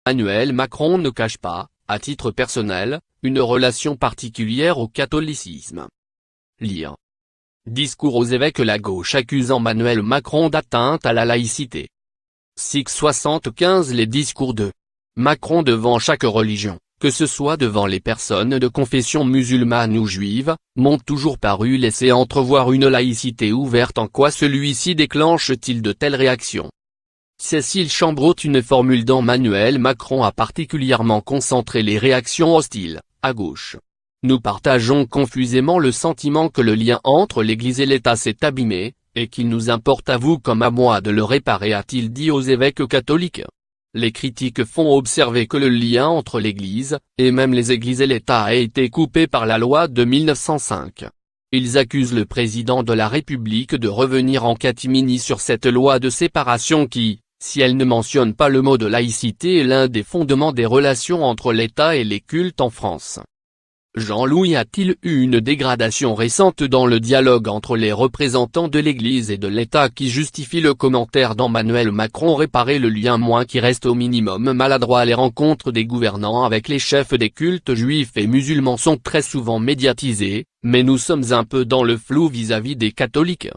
Emmanuel Macron ne cache pas, à titre personnel, une relation particulière au catholicisme. Lire. Discours aux évêques. La gauche accuse Emmanuel Macron d'atteinte à la laïcité. 675. Les discours de Macron devant chaque religion, que ce soit devant les personnes de confession musulmane ou juive, m'ont toujours paru laisser entrevoir une laïcité ouverte. En quoi celui-ci déclenche-t-il de telles réactions? Cécile Chambreau. Une formule d'Emmanuel Macron a particulièrement concentré les réactions hostiles, à gauche. Nous partageons confusément le sentiment que le lien entre l'Église et l'État s'est abîmé, et qu'il nous importe à vous comme à moi de le réparer, a-t-il dit aux évêques catholiques. Les critiques font observer que le lien entre l'Église, et même les églises et l'État, a été coupé par la loi de 1905. Ils accusent le président de la République de revenir en catimini sur cette loi de séparation qui, si elle ne mentionne pas le mot de laïcité, est l'un des fondements des relations entre l'État et les cultes en France. Jean-Louis. A-t-il eu une dégradation récente dans le dialogue entre les représentants de l'Église et de l'État qui justifie le commentaire d'Emmanuel Macron? Réparer le lien, moins qui reste au minimum maladroit. Les rencontres des gouvernants avec les chefs des cultes juifs et musulmans sont très souvent médiatisées, mais nous sommes un peu dans le flou vis-à-vis des catholiques.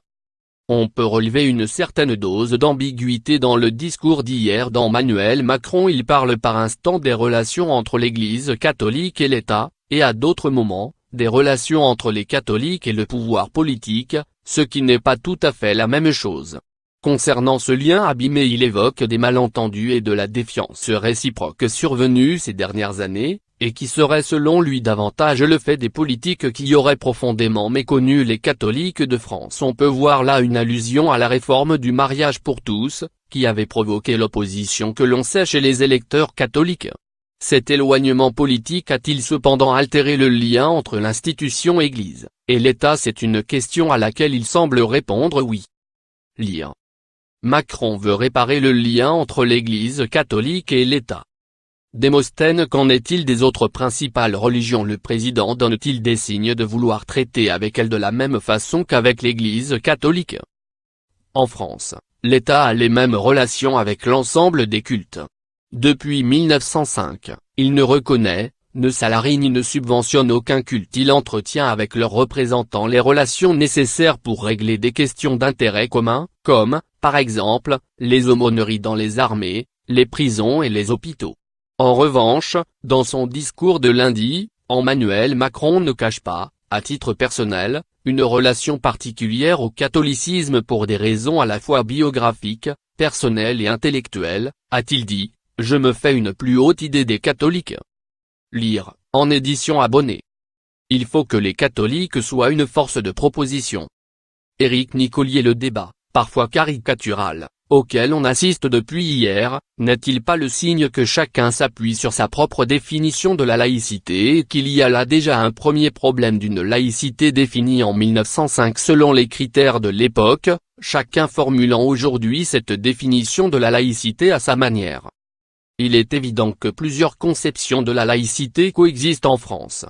On peut relever une certaine dose d'ambiguïté dans le discours d'hier d'Emmanuel Macron. Il parle par instant des relations entre l'Église catholique et l'État, et à d'autres moments, des relations entre les catholiques et le pouvoir politique, ce qui n'est pas tout à fait la même chose. Concernant ce lien abîmé, il évoque des malentendus et de la défiance réciproque survenue ces dernières années, et qui serait selon lui davantage le fait des politiques qui auraient profondément méconnu les catholiques de France. On peut voir là une allusion à la réforme du mariage pour tous, qui avait provoqué l'opposition que l'on sait chez les électeurs catholiques. Cet éloignement politique a-t-il cependant altéré le lien entre l'institution Église et l'État? C'est une question à laquelle il semble répondre oui. Lire. Macron veut réparer le lien entre l'Église catholique et l'État. Démosthène. Qu'en est-il des autres principales religions? Le président donne-t-il des signes de vouloir traiter avec elles de la même façon qu'avec l'Église catholique? En France, l'État a les mêmes relations avec l'ensemble des cultes. Depuis 1905, il ne reconnaît, ne salarie ni ne subventionne aucun culte. Il entretient avec leurs représentants les relations nécessaires pour régler des questions d'intérêt commun, comme, par exemple, les aumôneries dans les armées, les prisons et les hôpitaux. En revanche, dans son discours de lundi, Emmanuel Macron ne cache pas, à titre personnel, une relation particulière au catholicisme pour des raisons à la fois biographiques, personnelles et intellectuelles, a-t-il dit. Je me fais une plus haute idée des catholiques. Lire, en édition abonnée. Il faut que les catholiques soient une force de proposition. Éric Nicolier. Le débat, parfois caricatural, auquel on assiste depuis hier, n'est-il pas le signe que chacun s'appuie sur sa propre définition de la laïcité et qu'il y a là déjà un premier problème d'une laïcité définie en 1905 selon les critères de l'époque, chacun formulant aujourd'hui cette définition de la laïcité à sa manière? Il est évident que plusieurs conceptions de la laïcité coexistent en France.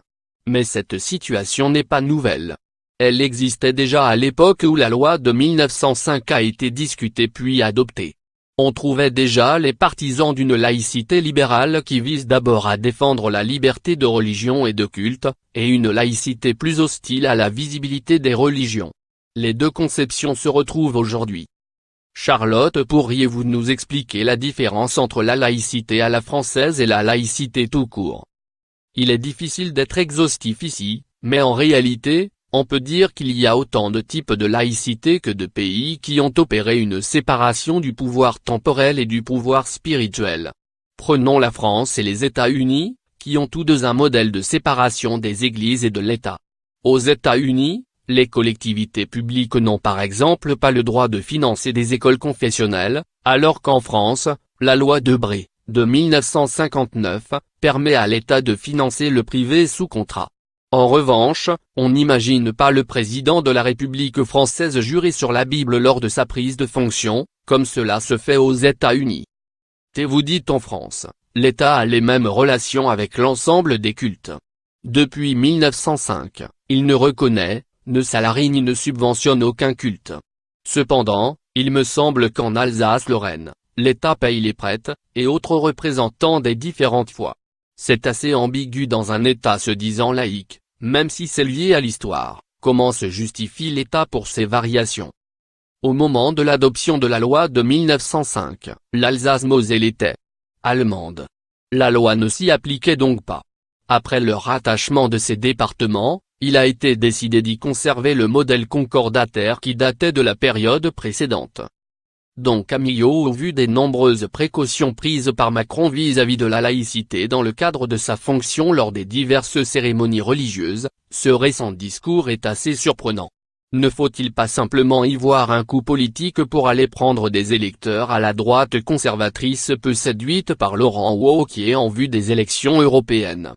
Mais cette situation n'est pas nouvelle. Elle existait déjà à l'époque où la loi de 1905 a été discutée puis adoptée. On trouvait déjà les partisans d'une laïcité libérale qui vise d'abord à défendre la liberté de religion et de culte, et une laïcité plus hostile à la visibilité des religions. Les deux conceptions se retrouvent aujourd'hui. Charlotte, pourriez-vous nous expliquer la différence entre la laïcité à la française et la laïcité tout court? Il est difficile d'être exhaustif ici, mais en réalité, on peut dire qu'il y a autant de types de laïcité que de pays qui ont opéré une séparation du pouvoir temporel et du pouvoir spirituel. Prenons la France et les États-Unis, qui ont tous deux un modèle de séparation des églises et de l'État. Aux États-Unis, les collectivités publiques n'ont par exemple pas le droit de financer des écoles confessionnelles, alors qu'en France, la loi Debré, de 1959, permet à l'État de financer le privé sous contrat. En revanche, on n'imagine pas le président de la République française jurer sur la Bible lors de sa prise de fonction, comme cela se fait aux États-Unis. Vous dites en France, l'État a les mêmes relations avec l'ensemble des cultes. Depuis 1905, il ne reconnaît, ne salarie ni ne subventionne aucun culte. Cependant, il me semble qu'en Alsace-Lorraine, l'État paye les prêtres, et autres représentants des différentes foi. C'est assez ambigu dans un État se disant laïque, même si c'est lié à l'histoire. Comment se justifie l'État pour ces variations? Au moment de l'adoption de la loi de 1905, l'Alsace-Moselle était allemande. La loi ne s'y appliquait donc pas. Après le rattachement de ces départements, il a été décidé d'y conserver le modèle concordataire qui datait de la période précédente. Donc au vu des nombreuses précautions prises par Macron vis-à-vis de la laïcité dans le cadre de sa fonction lors des diverses cérémonies religieuses, ce récent discours est assez surprenant. Ne faut-il pas simplement y voir un coup politique pour aller prendre des électeurs à la droite conservatrice peu séduite par Laurent Wauquiez en vue des élections européennes?